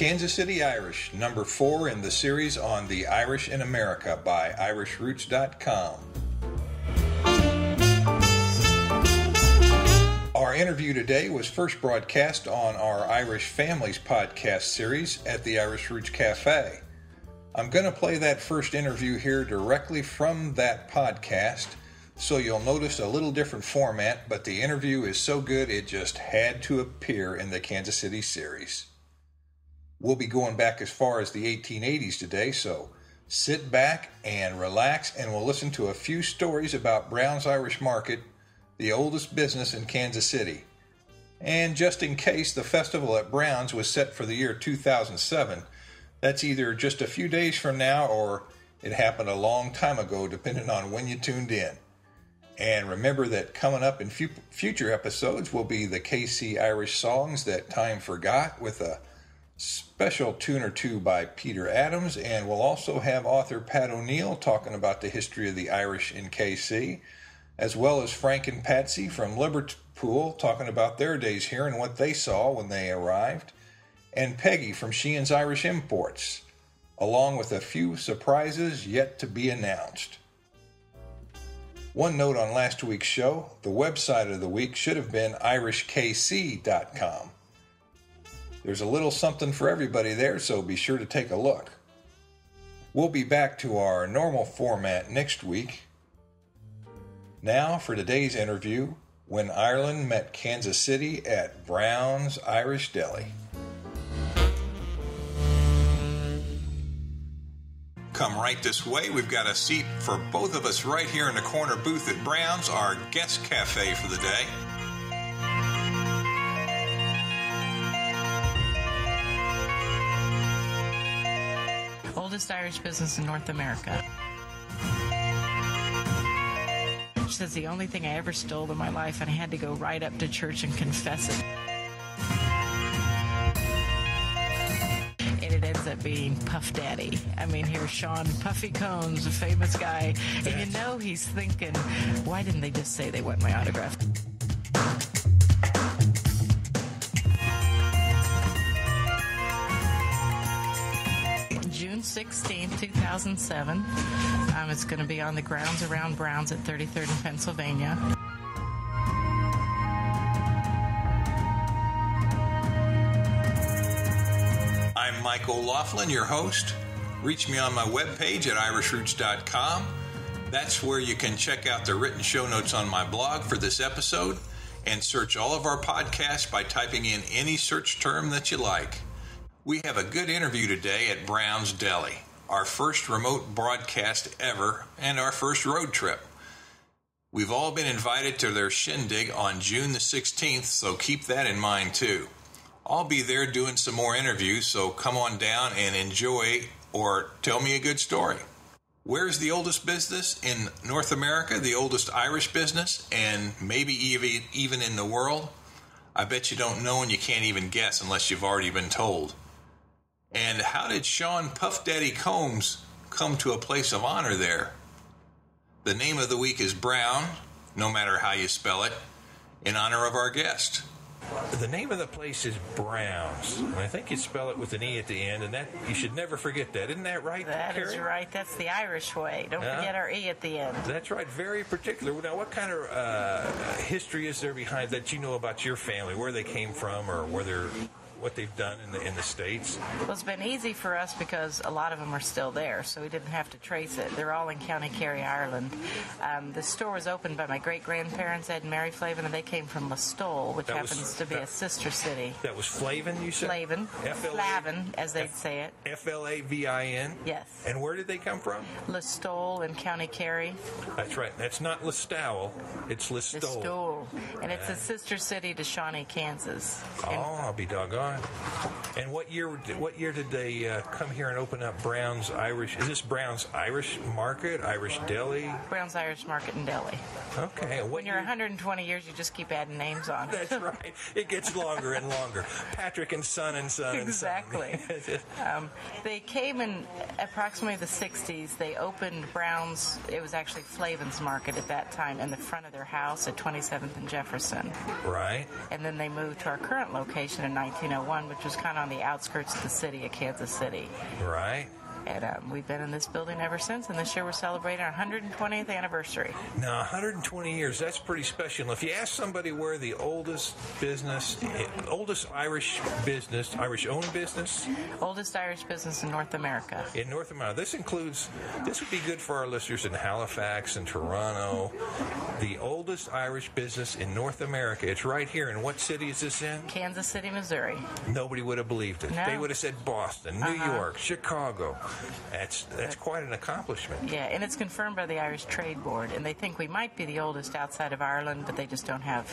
Kansas City Irish, number 4 in the series on the Irish in America by IrishRoots.com. Our interview today was first broadcast on our Irish Families podcast series at the Irish Roots Cafe. I'm going to play that first interview here directly from that podcast, so you'll notice a little different format, but the interview is so good it just had to appear in the Kansas City series. We'll be going back as far as the 1880s today, so sit back and relax, and we'll listen to a few stories about Browne's Irish Market, the oldest business in Kansas City. And just in case, the festival at Browne's was set for the year 2007. That's either just a few days from now or it happened a long time ago, depending on when you tuned in. And remember that coming up in future episodes will be the KC Irish songs that time forgot, with a special tune or two by Peter Adams, and we'll also have author Pat O'Neill talking about the history of the Irish in KC, as well as Frank and Patsy from Liverpool talking about their days here and what they saw when they arrived, and Peggy from Sheehan's Irish Imports, along with a few surprises yet to be announced. One note on last week's show, the website of the week should have been irishkc.com. There's a little something for everybody there, so be sure to take a look. We'll be back to our normal format next week. Now for today's interview, when Ireland met Kansas City at Browne's Irish Deli. Come right this way. We've got a seat for both of us right here in the corner booth at Browne's, our guest cafe for the day. Oldest Irish business in North America. She says the only thing I ever stole in my life, and I had to go right up to church and confess it. And it ends up being Puff Daddy. I mean, here's Sean Puffy Combs, a famous guy, and you know he's thinking, why didn't they just say they want my autograph? June 16, 2007. It's going to be on the grounds around Browne's at 33rd and Pennsylvania. I'm Mike O'Loughlin, your host. Reach me on my webpage at IrishRoots.com. That's where you can check out the written show notes on my blog for this episode and search all of our podcasts by typing in any search term that you like. We have a good interview today at Browne's Deli, our first remote broadcast ever and our first road trip. We've all been invited to their shindig on June the 16th, so keep that in mind too. I'll be there doing some more interviews, so come on down and enjoy or tell me a good story. Where's the oldest business in North America, the oldest Irish business, and maybe even in the world? I bet you don't know and you can't even guess unless you've already been told. And how did Sean Puff Daddy Combs come to a place of honor there? The name of the week is Browne, no matter how you spell it, in honor of our guest. The name of the place is Browne's, and I think you spell it with an E at the end, and that you should never forget that. Isn't that right, That Carrie? is right. That's the Irish way. Don't forget our E at the end. That's right. Very particular. Now, what kind of history is there behind that you know about your family, where they came from, or what they've done in the States? Well, it's been easy for us because a lot of them are still there, so we didn't have to trace it. They're all in County Kerry, Ireland. The store was opened by my great-grandparents, Ed and Mary Flavin, and they came from Listowel, which happens to be a sister city. That was Flavin, you said? Flavin. Flavin, as they'd say it. Flavin? Yes. And where did they come from? Listowel in County Kerry. That's right. That's not Listowel. It's Listowel. Listowel. And it's a sister city to Shawnee, Kansas. I'll be doggone. And what year did they come here and open up Browne's Irish? Is this Browne's Irish Market, Irish Deli? Browne's Irish Market and Deli. Okay. When you're 120 years, you just keep adding names on. That's right. It gets longer and longer. Patrick and Son and Son exactly. and Son. They came in approximately the 60s. They opened Browne's, it was actually Flavin's Market at that time, in the front of their house at 27th and Jefferson. Right. And then they moved to our current location in 1908. 101, which was kind of on the outskirts of the city of Kansas City. Right. And we've been in this building ever since, and this year we're celebrating our 120th anniversary. Now, 120 years, that's pretty special. If you ask somebody where the oldest Irish business, Irish-owned business? Oldest Irish business in North America. In North America. This would be good for our listeners in Halifax and Toronto. The oldest Irish business in North America. It's right here. And what city is this in? Kansas City, Missouri. Nobody would have believed it. No. They would have said Boston, New York, Chicago. That's quite an accomplishment. Yeah, and it's confirmed by the Irish Trade Board, and they think we might be the oldest outside of Ireland, but they just don't have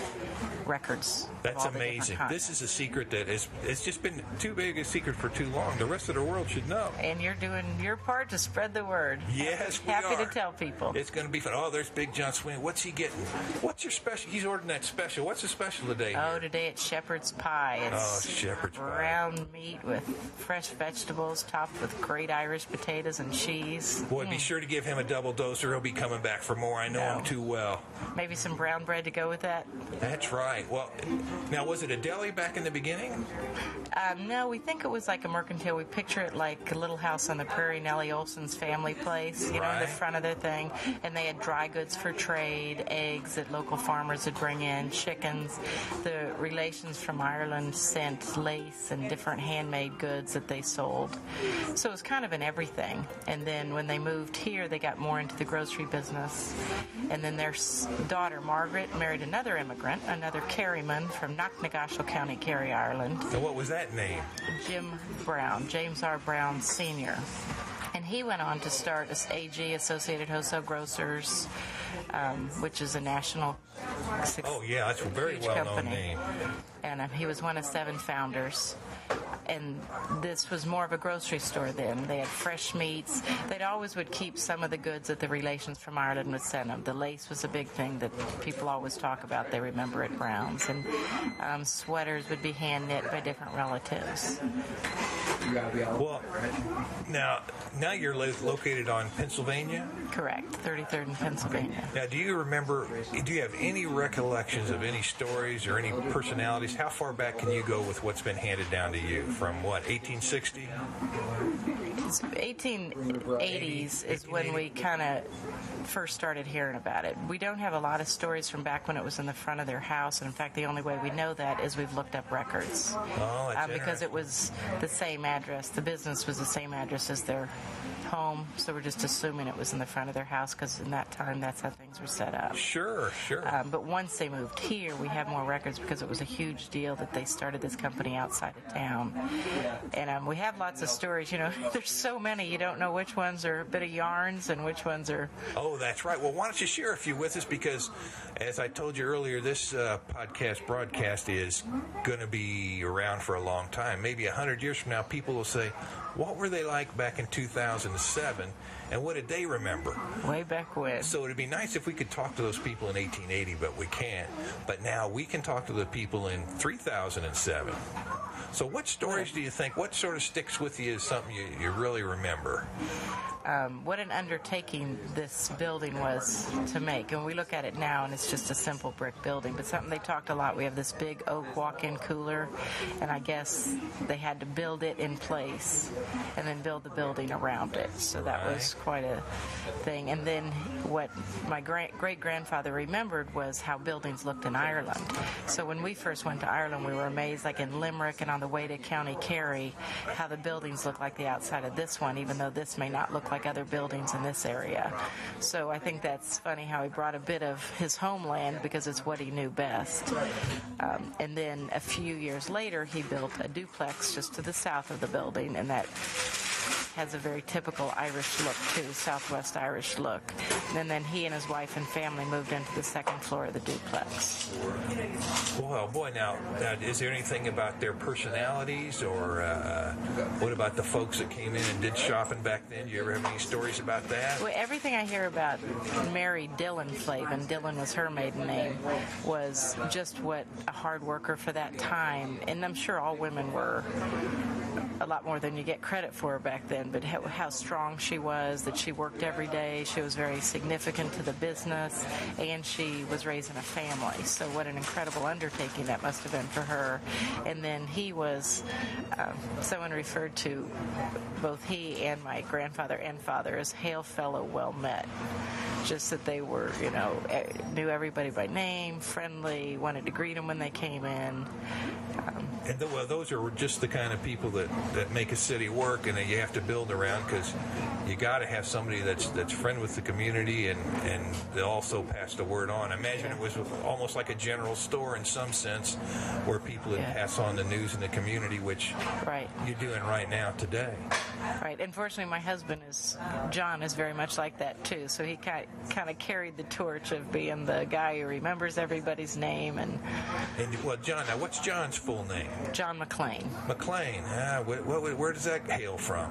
records. That's amazing. This is a secret that it's just been too big a secret for too long. The rest of the world should know. And you're doing your part to spread the word. Yes, we Happy are. to tell people. It's going to be fun. Oh, there's Big John Sweeney. What's he getting? What's your special? He's ordering that special. What's the special today? Oh, today it's shepherd's pie. It's shepherd's pie. Brown meat with fresh vegetables topped with great Irish potatoes and cheese. Boy, be sure to give him a double dose or he'll be coming back for more. I know him too well. Maybe some brown bread to go with that? That's right. Well, now, was it a deli back in the beginning? No, we think it was like a mercantile. We picture it like a Little House on the Prairie, Nellie Olson's family place, in the front of their thing. And they had dry goods for trade, eggs that local farmers would bring in, chickens. The relations from Ireland sent lace and different handmade goods that they sold. So it was kind of an everything. And then when they moved here, they got more into the grocery business. And then their daughter, Margaret, married another immigrant, another Kerryman from Knocknagoshel County, Kerry, Ireland. And what was that name? Jim Browne, James R. Browne Sr. And he went on to start AG, Associated Wholesale Grocers, which is a national that's a very well-known name. And he was one of 7 founders. And this was more of a grocery store then. They had fresh meats. They'd always would keep some of the goods that the relations from Ireland would send them. The lace was a big thing that people always talk about. They remember at Brown's. And sweaters would be hand knit by different relatives. Well, now you're located on Pennsylvania? Correct, 33rd in Pennsylvania. Now, do you have any recollections of any stories or any personalities? How far back can you go with what's been handed down to you? From what, 1860? 1880s is when we kind of first started hearing about it. We don't have a lot of stories from back when it was in the front of their house, and in fact the only way we know that is we've looked up records. Oh, that's because it was the same address. The business was the same address as their home, so we're just assuming it was in the front of their house because in that time that's how things were set up. Sure. But once they moved here, we have more records because it was a huge deal that they started this company outside of town. And we have lots of stories. There's so many, you don't know which ones are a bit of yarns and which ones are... Oh, that's right. Well, why don't you share a few with us, because as I told you earlier, this broadcast is going to be around for a long time. Maybe 100 years from now, people will say, what were they like back in 2007, and what did they remember? Way back when. So it'd be nice if we could talk to those people in 1880, but we can't. But now we can talk to the people in 3007. So what stories do you think, what sort of sticks with you as something you really remember? What an undertaking this building was to make. And we look at it now, and it's just a simple brick building. But something they talked a lot, we have this big oak walk-in cooler, and I guess they had to build it in place and then build the building around it. So that was quite a thing. And then what my great-grandfather remembered was how buildings looked in Ireland. So when we first went to Ireland, we were amazed, like in Limerick and on the way to County Kerry, how the buildings look like the outside of this one, even though this may not look like other buildings in this area. So I think that's funny how he brought a bit of his homeland because it's what he knew best. And then a few years later, he built a duplex just to the south of the building, and that has a very typical Irish look too, Southwest Irish look. And then he and his wife and family moved into the second floor of the duplex. Well, boy, now is there anything about their personalities, or what about the folks that came in and did shopping back then? Do you ever have any stories about that? Well, everything I hear about Mary Dillon Flavin, Dillon was her maiden name, was just what a hard worker for that time. And I'm sure all women were a lot more than you get credit for back then. been, but how strong she was, that she worked every day. She was very significant to the business, and she was raising a family. So what an incredible undertaking that must have been for her. And then he was, someone referred to both he and my grandfather and father as hail fellow, well met. Just that they were, knew everybody by name, friendly, wanted to greet them when they came in. Well, those are just the kind of people that make a city work, and that you have to build around, because you got to have somebody that's friend with the community, and they also pass the word on. I imagine it was almost like a general store in some sense, where people would pass on the news in the community, which you're doing right now today. Right. Unfortunately, my husband John is very much like that too. So he kind of carried the torch of being the guy who remembers everybody's name. And well, John, now what's John's full name? John McLean. McLean. Where does that hail from?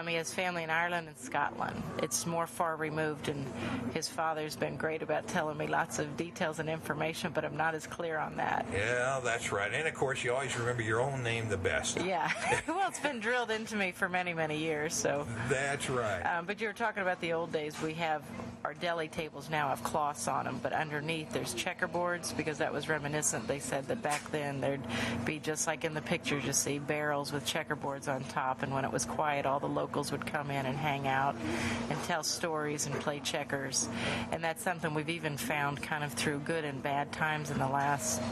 He has family in Ireland and Scotland. It's more far removed, and his father's been great about telling me lots of details and information, but I'm not as clear on that. Yeah, that's right. And of course, you always remember your own name the best. Yeah. Well, it's been drilled into me for many, many years. So that's right. But you were talking about the old days. We have our deli tables now have cloths on them, but underneath there's checkerboards, because that was reminiscent. They said that back then there'd be, just like in the pictures you see, barrels with checkerboards on top, and when it was quiet, all the locals would come in and hang out and tell stories and play checkers. And that's something we've even found kind of through good and bad times in the last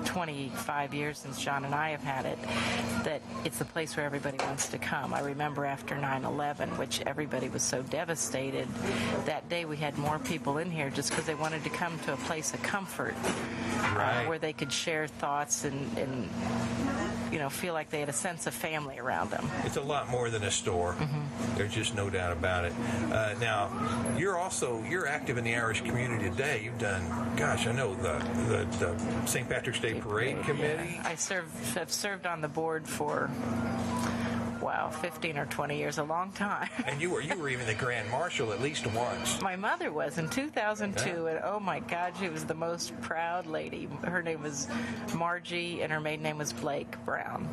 25 years since John and I have had it, that it's the place where everybody wants to come. I remember after 9/11, which everybody was so devastated, that day we had more people in here just because they wanted to come to a place of comfort, where they could share thoughts and feel like they had a sense of family around them. It's a lot more than a store. Mm-hmm. There's just no doubt about it. Now, you're active in the Irish community today. You've done, I know the St. Patrick's Day Parade Committee. Yeah. I've served on the board for 15 or 20 years, a long time. And you were even the Grand Marshal at least once. My mother was in 2002, and oh my God, she was the most proud lady. Her name was Margie, and her maiden name was Blake Browne.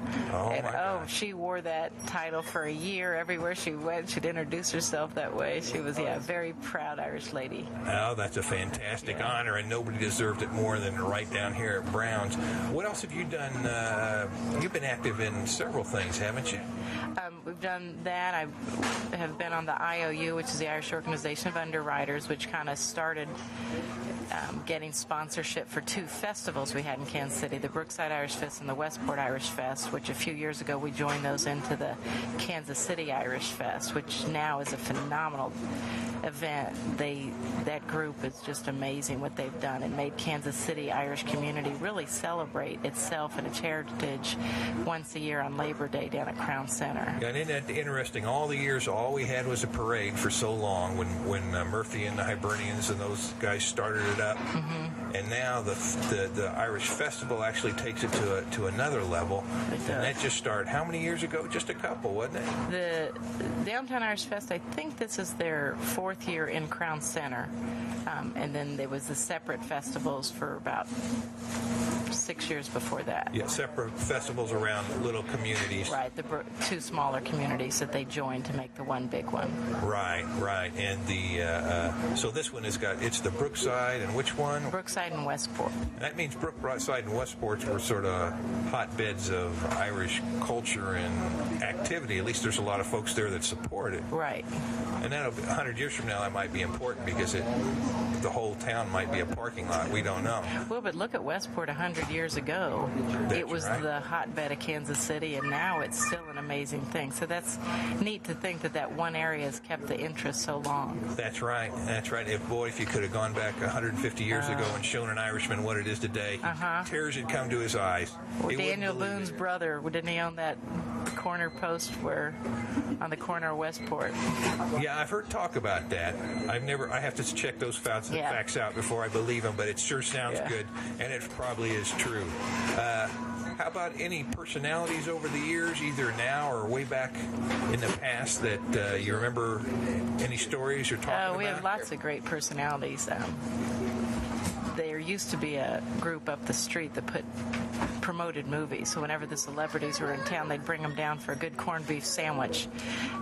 She wore that title for a year. Everywhere she went, she'd introduce herself that way. She was, a very proud Irish lady. Oh, that's a fantastic honor, and nobody deserved it more than right down here at Browne's. What else have you done? You've been active in several things, haven't you? We've done that. I have been on the IOU, which is the Irish Organization of Underwriters, which kind of started getting sponsorship for two festivals we had in Kansas City, the Brookside Irish Fest and the Westport Irish Fest, which a few years ago we joined those into the Kansas City Irish Fest, which now is a phenomenal event. That group is just amazing what they've done and made Kansas City Irish community really celebrate itself and its heritage once a year on Labor Day down at Crown Center. Yeah, and isn't that interesting? All the years, all we had was a parade for so long when Murphy and the Hibernians and those guys started it up. Mm-hmm. And now the Irish Festival actually takes it to another level. And that just started how many years ago? Just a couple, wasn't it? The Downtown Irish Fest, I think this is their 4th year in Crown Center. And then there was the separate festivals for about 6 years before that. Yeah, separate festivals around little communities. Right, the two smaller communities that they joined to make the one big one. Right. And so this one it's the Brookside and which one? Brookside and Westport. And that means Brookside and Westport were sort of hotbeds of Irish culture and activity. At least there's a lot of folks there that support it. Right. And that'll be 100 years from now, that might be important because the whole town might be a parking lot. We don't know. Well, but look at Westport 100 years ago. It was the hotbed of Kansas City, and now it's still an amazing thing. So that's neat to think that one area has kept the interest so long. That's right. If you could have gone back 150 years ago and shown an Irishman what it is today, tears had come to his eyes. Well, Daniel Boone's brother, didn't he own that corner post on the corner of Westport? Yeah, I've heard talk about that. I have to check those facts out before I believe them, but it sure sounds good, and it probably is true. How about any personalities over the years, either now or way back in the past, that you remember any stories you're talking about? We have lots of great personalities. there used to be a group up the street that promoted movies. So whenever the celebrities were in town, they'd bring them down for a good corned beef sandwich.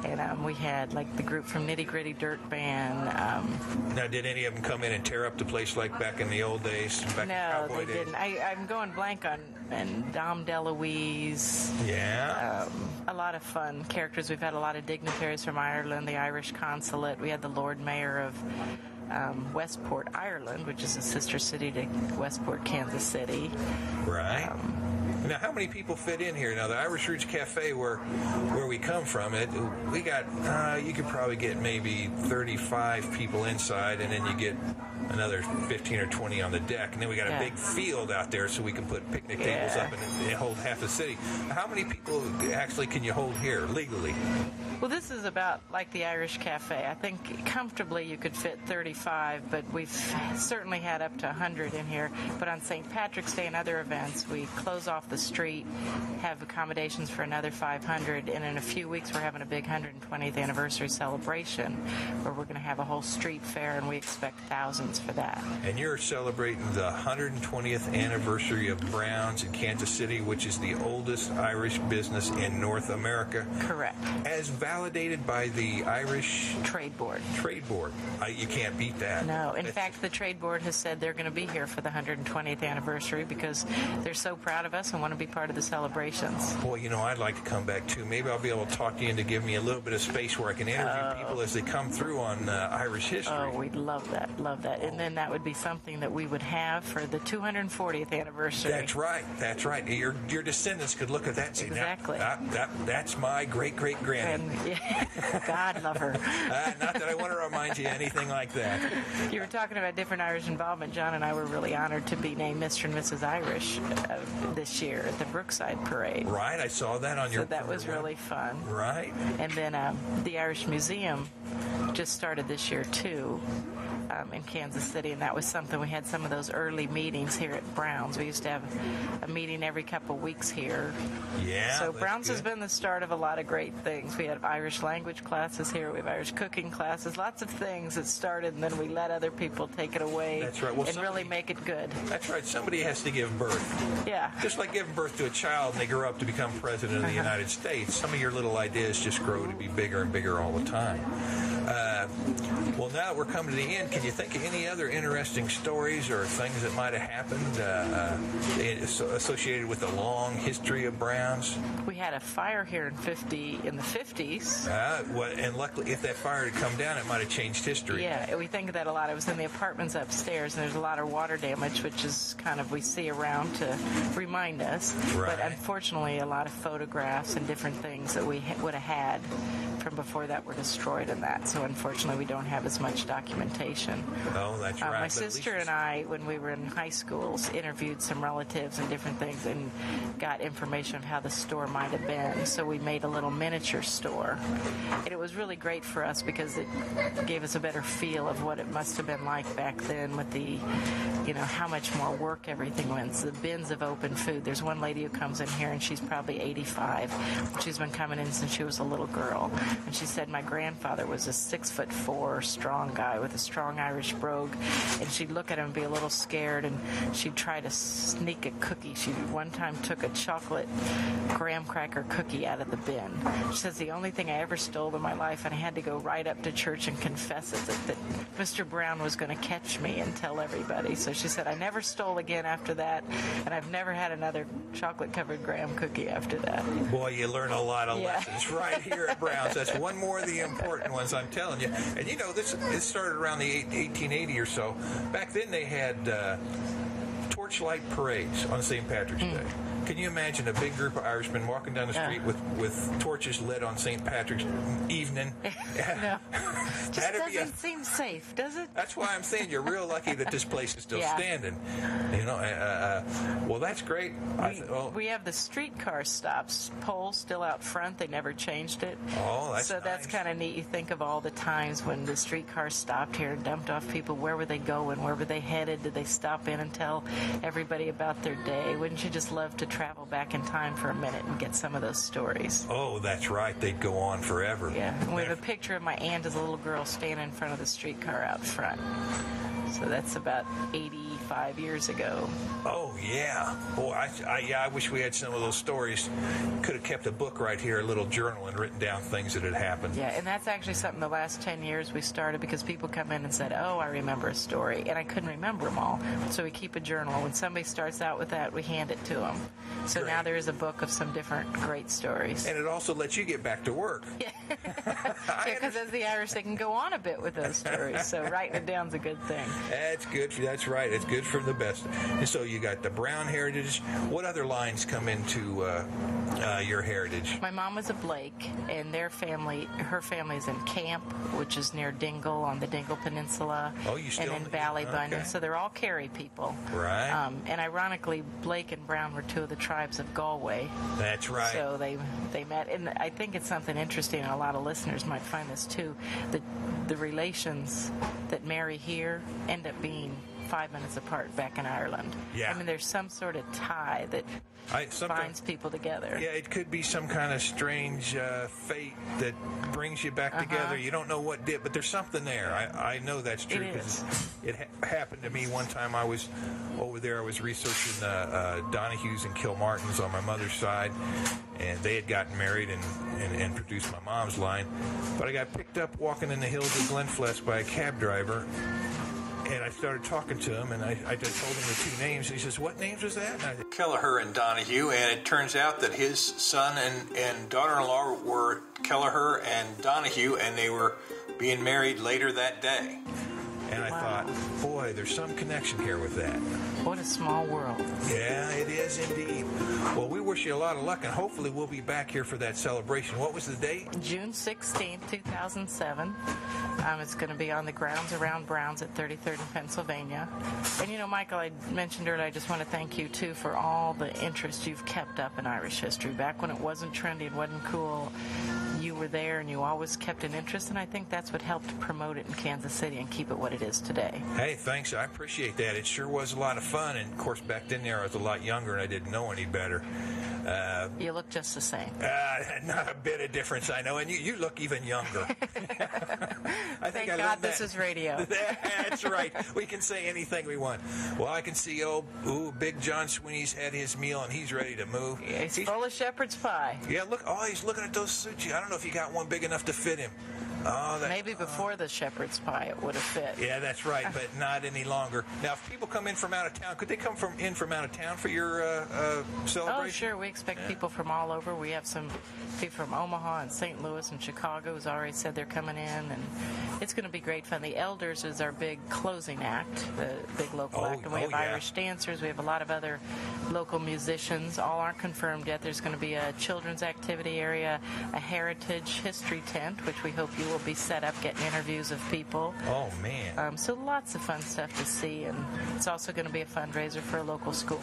And we had like the group from Nitty Gritty Dirt Band. Now, did any of them come in and tear up the place like back in the old days? Back in cowboy days? Didn't. I'm going blank on and Dom DeLuise. Yeah. A lot of fun characters. We've had a lot of dignitaries from Ireland, the Irish consulate. We had the Lord Mayor of Westport, Ireland, which is a sister city to Westport, Kansas City. Right. Now, how many people fit in here? Now, the Irish Roots Cafe, where we come from, we got, you could probably get maybe 35 people inside, and then you get another 15 or 20 on the deck. And then we got a big field out there so we can put picnic tables up and hold half the city. How many people actually can you hold here legally? Well, this is about like the Irish Cafe. I think comfortably you could fit 35, but we've certainly had up to 100 in here. But on St. Patrick's Day and other events, we close off the street, have accommodations for another 500, and in a few weeks we're having a big 120th anniversary celebration where we're going to have a whole street fair, and we expect thousands for that. And you're celebrating the 120th anniversary of Browne's in Kansas City, which is the oldest Irish business in North America. Correct. As validated by the Irish Trade Board. You can't beat that. No. In fact, the Trade Board has said they're going to be here for the 120th anniversary because they're so proud of us and want to be part of the celebrations. Boy, I'd like to come back too. Maybe I'll be able to talk to you into giving me a little bit of space where I can interview people as they come through on Irish history. Oh, we'd love that. And then that would be something that we would have for the 240th anniversary. That's right. Your descendants could look at that and say, exactly. That's my great-great-granny. God love her. Not that I want to remind you anything like that. You were talking about different Irish involvement. John and I were really honored to be named Mr. and Mrs. Irish this year at the Brookside Parade. Right, I saw that on your... So that was really fun. Right. And then the Irish Museum just started this year, too. In Kansas City, and that was something. We had some of those early meetings here at Browne's. We used to have a meeting every couple of weeks here. Yeah. So Browne's has been the start of a lot of great things. We have Irish language classes here. We have Irish cooking classes. Lots of things that started, and then we let other people take it away. That's right. Well, and really make it good. That's right. Somebody has to give birth. Yeah. Just like giving birth to a child and they grow up to become president of the United States. Some of your little ideas just grow to be bigger and bigger all the time. Well, now we're coming to the end. Can you think of any other interesting stories or things that might have happened associated with the long history of Browne's? We had a fire here in the 50s. And luckily, if that fire had come down, it might have changed history. Yeah, we think of that a lot. It was in the apartments upstairs, and there's a lot of water damage, which is kind of we see around to remind us. Right. But unfortunately, a lot of photographs and different things that we would have had from before that were destroyed in that. So unfortunately, we don't have as much documentation. Oh, that's right. My sister and I, when we were in high schools, interviewed some relatives and different things and got information of how the store might have been. So we made a little miniature store. And it was really great for us because it gave us a better feel of what it must have been like back then with the, how much more work everything went. So the bins of open food. There's one lady who comes in here and she's probably 85. She's been coming in since she was a little girl. And she said my grandfather was a 6'4" strong guy with a strong Irish brogue, and she'd look at him and be a little scared, and she'd try to sneak a cookie. She one time took a chocolate graham cracker cookie out of the bin. She says the only thing I ever stole in my life, and I had to go right up to church and confess it, that Mr. Browne was going to catch me and tell everybody. So she said I never stole again after that, and I've never had another chocolate-covered graham cookie after that. Boy, you learn a lot of lessons right here at Browne's. That's one more of the important ones, I'm telling you. And this started around the 1880 or so. Back then they had torchlight parades on St. Patrick's Day. Can you imagine a big group of Irishmen walking down the street with torches lit on St. Patrick's evening? No. Just doesn't seem safe, does it? That's why I'm saying you're real lucky that this place is still standing. Well, that's great. We have the streetcar stops pole still out front. They never changed it. Oh, that's so that's kind of neat. You think of all the times when the streetcars stopped here and dumped off people. Where were they going? Where were they headed? Did they stop in and tell everybody about their day? Wouldn't you just love to travel back in time for a minute and get some of those stories? Oh, that's right. They'd go on forever. Yeah. And we have a picture of my aunt as a little girl standing in front of the streetcar out front. So that's about 85 5 years ago. Oh, yeah. Boy, I wish we had some of those stories. Could have kept a book right here, a little journal, and written down things that had happened. Yeah, and that's actually something the last 10 years we started because people come in and said, oh, I remember a story, and I couldn't remember them all. So we keep a journal. When somebody starts out with that, we hand it to them. So Great. Now there is a book of some different great stories. And it also lets you get back to work. Yeah, because as the Irish, they can go on a bit with those stories. So writing it down is a good thing. That's good. That's right. It's good for the best. And so you got the Browne heritage. What other lines come into your heritage? My mom was a Blake, and her family is in Camp, which is near Dingle on the Dingle Peninsula. Oh, you still? And in Ballybunion. Okay. So they're all Kerry people. Right. And ironically, Blake and Browne were two of the tribes of Galway. That's right. So they met, and I think it's something interesting, and a lot of listeners might find this too, that the relations that marry here end up being 5 minutes apart back in Ireland. Yeah. I mean, there's some sort of tie that binds people together. Yeah, it could be some kind of strange fate that brings you back together. You don't know what did, but there's something there. I know that's true because it happened to me one time. I was over there. I was researching Donahues and Kilmartins on my mother's side, and they had gotten married and produced my mom's line. But I got picked up walking in the hills of Glenflesk by a cab driver. And I started talking to him, and I just told him the two names. And he says, "What names was that?" And I said, Kelleher and Donahue. And it turns out that his son and daughter-in-law were Kelleher and Donahue, and they were being married later that day. And I thought, boy, there's some connection here with that. What a small world. Yeah, it is indeed. Well, we wish you a lot of luck, and hopefully we'll be back here for that celebration. What was the date? June 16th, 2007. It's going to be on the grounds around Browns at 33rd in Pennsylvania. And, you know, Michael, I mentioned earlier, I just want to thank you, too, for all the interest you've kept up in Irish history. Back when it wasn't trendy, it wasn't cool, you were there and you always kept an interest, and I think that's what helped promote it in Kansas City and keep it what it is today. Hey, thanks. I appreciate that. It sure was a lot of fun, and, of course, back then I was a lot younger and I didn't know any better. You look just the same. Not a bit of difference, I know, and you look even younger. Thank God this is radio. That's right. We can say anything we want. Well, I can see Big John Sweeney's had his meal and he's ready to move. Yeah, he's full of shepherd's pie. Yeah, look. Oh, he's looking at those suits. I don't know if he got one big enough to fit him. Maybe before the shepherd's pie it would have fit. Yeah, that's right, but not any longer. Now, if people come in from out of town, could they come in from out of town for your celebration? Oh, sure. We expect people from all over. We have some people from Omaha and St. Louis and Chicago who's already said they're coming in, and it's going to be great fun. The Elders is our big closing act, the big local act, and we have Irish dancers. We have a lot of other local musicians. All aren't confirmed yet. There's going to be a children's activity area, a heritage history tent, which we hope you will be set up getting interviews of people. Oh, man. So lots of fun stuff to see, and it's also going to be a fundraiser for a local school.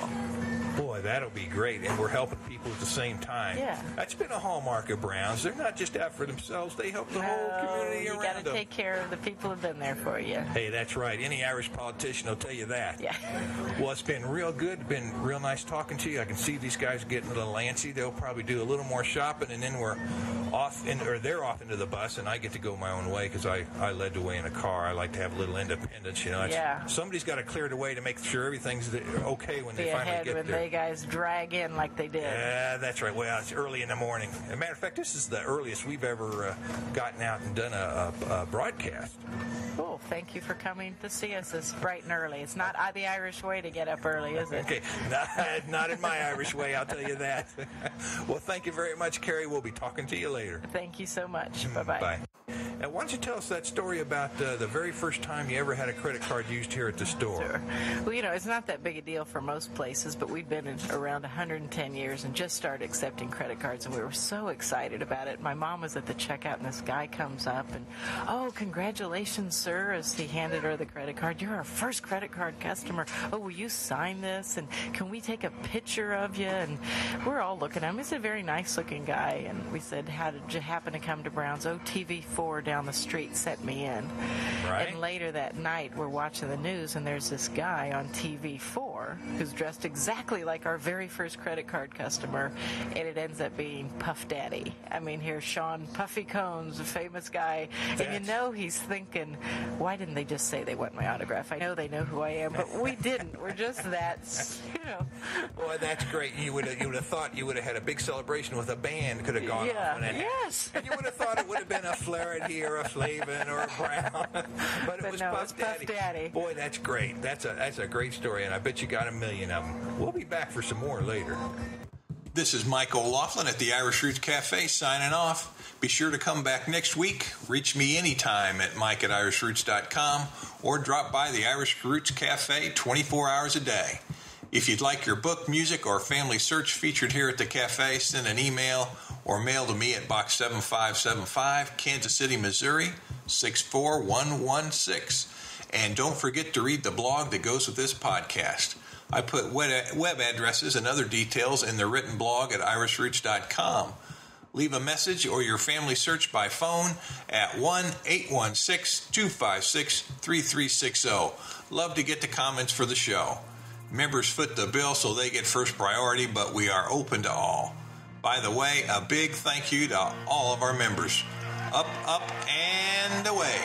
Boy, that'll be great, and we're helping people at the same time. Yeah. That's been a hallmark of Browns. They're not just out for themselves. They help the whole community around them. You got to take care of the people who've been there for you. Hey, that's right. Any Irish politician will tell you that. Yeah. Well, it's been real good. Been real nice talking to you. I can see these guys getting a little antsy. They'll probably do a little more shopping, and then we're off, they're off into the bus, and I get to go my own way because I led the way in a car. I like to have a little independence, you know. Somebody's got to clear the way to make sure everything's okay when they finally get there. When they guys drag in like they did. Yeah, that's right. Well, it's early in the morning. As a matter of fact, this is the earliest we've ever gotten out and done a broadcast. Cool. Thank you for coming to see us this bright and early. It's not the Irish way to get up early, is it? Okay, not in my Irish way, I'll tell you that. Well, thank you very much, Kerry. We'll be talking to you later. Thank you so much. Bye-bye. Bye. Now, why don't you tell us that story about the very first time you ever had a credit card used here at the store? Sure. Well, you know, it's not that big a deal for most places, but we've been in around 110 years and just started accepting credit cards, and we were so excited about it. My mom was at the checkout, and this guy comes up and, "Oh, congratulations, sir," as he handed her the credit card. "You're our first credit card customer. Oh, will you sign this? And can we take a picture of you?" And we're all looking at him. He's a very nice-looking guy, and we said, "How did you happen to come to Browns?" "Oh, TV4 down the street sent me in. Right. And later that night, we're watching the news, and there's this guy on TV4 who's dressed exactly like our very first credit card customer, and it ends up being Puff Daddy. I mean, here's Sean Puffy Combs, a famous guy, and you know he's thinking, why didn't they just say they want my autograph? I know they know who I am, but we didn't. We're just that, you know. Boy, that's great. You would have thought you would have had a big celebration with a band could have gone off on that. Yes. And you would have thought it would have been a Flaherty or a Flavin or a Brown, but it was no, Puff Daddy. Puff Daddy. Boy, that's great. That's a great story, and I bet you got a million of them. We'll be back for some more later. This is Mike O'Loughlin at the Irish Roots Cafe signing off. Be sure to come back next week. Reach me anytime at mike@irishroots.com or drop by the Irish Roots Cafe 24 hours a day. If you'd like your book, music, or family search featured here at the cafe, send an email or mail to me at Box 7575, Kansas City, Missouri, 64116. And don't forget to read the blog that goes with this podcast. I put web addresses and other details in the written blog at irishroots.com. Leave a message or your family search by phone at 1-816-256-3360. Love to get the comments for the show. Members foot the bill so they get first priority, but we are open to all. By the way, a big thank you to all of our members. Up, up, and away.